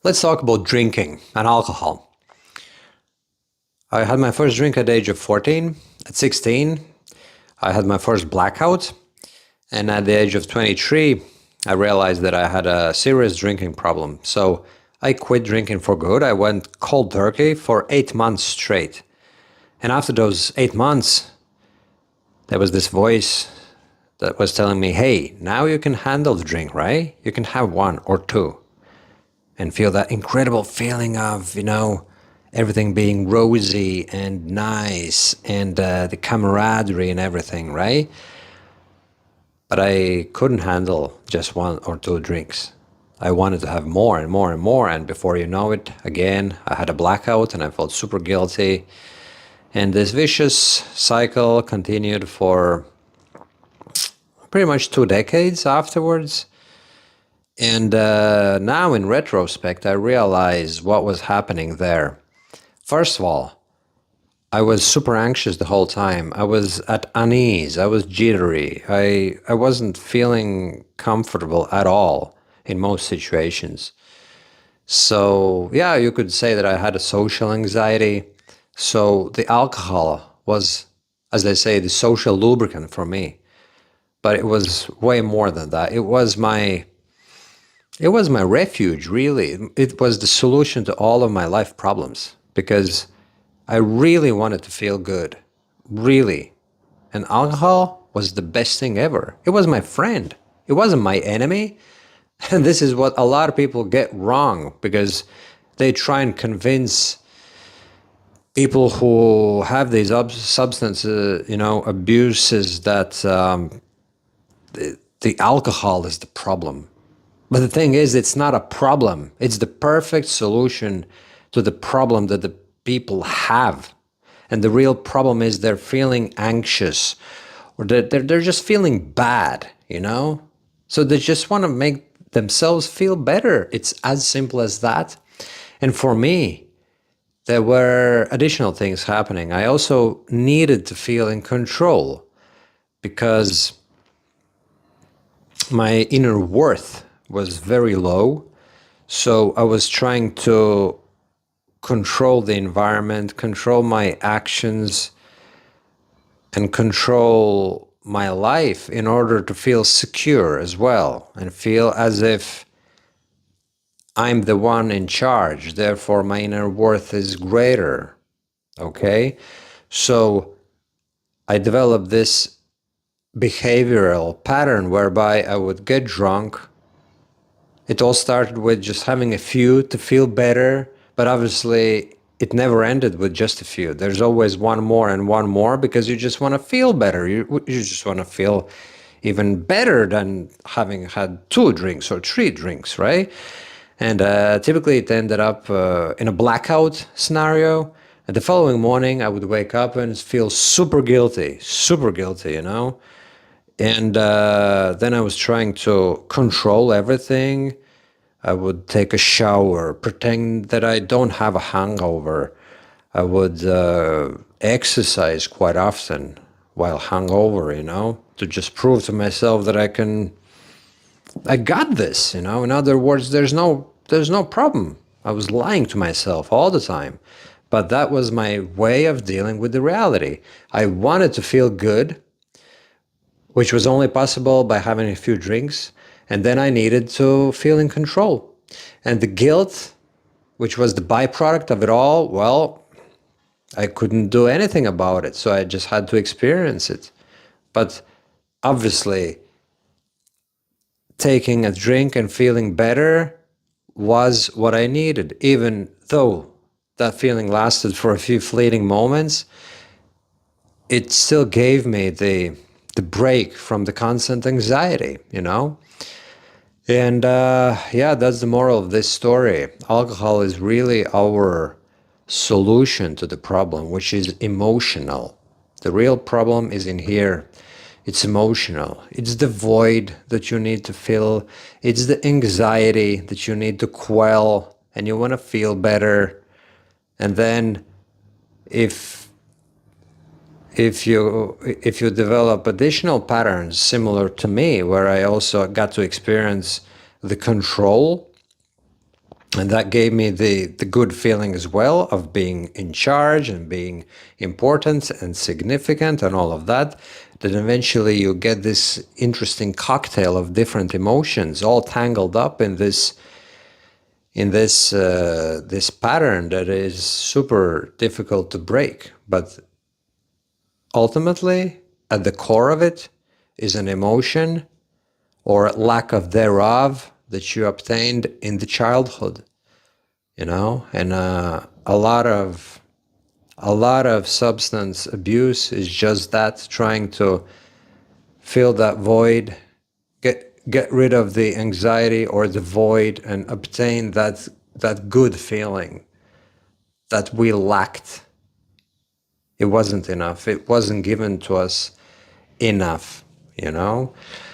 Let's talk about drinking and alcohol. I had my first drink at the age of 14. At 16, I had my first blackout. And at the age of 23, I realized that I had a serious drinking problem. So I quit drinking for good. I went cold turkey for 8 months straight. And after those 8 months, there was this voice that was telling me, hey, now you can handle the drink, right? You can have one or two and feel that incredible feeling of, everything being rosy and nice and the camaraderie and everything, right? But I couldn't handle just one or two drinks. I wanted to have more and more and more. And before you know it, again, I had a blackout and I felt super guilty. And this vicious cycle continued for pretty much 2 decades afterwards. And now in retrospect, I realize what was happening there. First of all, I was super anxious the whole time. I was at unease. I was jittery. I wasn't feeling comfortable at all in most situations. So yeah, you could say that I had a social anxiety. So the alcohol was, as they say, the social lubricant for me. But it was way more than that. It was my refuge, really. It was the solution to all of my life problems because I really wanted to feel good, really. And alcohol was the best thing ever. It was my friend. It wasn't my enemy. And this is what a lot of people get wrong because they try and convince people who have these substance, abuses that the alcohol is the problem. But the thing is, it's not a problem. It's the perfect solution to the problem that the people have. And the real problem is they're feeling anxious or they're just feeling bad, So they just want to make themselves feel better. It's as simple as that. And for me, there were additional things happening. I also needed to feel in control because my inner worth was very low. So I was trying to control the environment, control my actions, and control my life in order to feel secure as well and feel as if I'm the one in charge. Therefore, my inner worth is greater. Okay? So I developed this behavioral pattern whereby I would get drunk. It all started with just having a few to feel better, but obviously it never ended with just a few. There's always one more and one more because you just want to feel better. You just want to feel even better than having had 2 drinks or 3 drinks, right? And typically it ended up in a blackout scenario. And the following morning I would wake up and feel super guilty, And then I was trying to control everything. I would take a shower, pretend that I don't have a hangover. I would exercise quite often while hungover, to just prove to myself that I got this, In other words, there's no problem. I was lying to myself all the time. But that was my way of dealing with the reality. I wanted to feel good, which was only possible by having a few drinks. And then I needed to feel in control. And the guilt, which was the byproduct of it all, well, I couldn't do anything about it. So I just had to experience it. But obviously, taking a drink and feeling better was what I needed, even though that feeling lasted for a few fleeting moments. It still gave me the break from the constant anxiety, And yeah, that's the moral of this story. Alcohol is really our solution to the problem, which is emotional. The real problem is in here. It's emotional. It's the void that you need to fill. It's the anxiety that you need to quell and you want to feel better. And then if you develop additional patterns similar to me, where I also got to experience the control And that gave me the good feeling as well of being in charge and being important and significant and all of that. Then eventually you get this interesting cocktail of different emotions all tangled up in this pattern that is super difficult to break. But ultimately, at the core of it is an emotion or lack of thereof that you obtained in the childhood, and a lot of substance abuse is just that, trying to fill that void, get rid of the anxiety or the void, and obtain that good feeling that we lacked. It wasn't enough. It wasn't given to us enough, you know?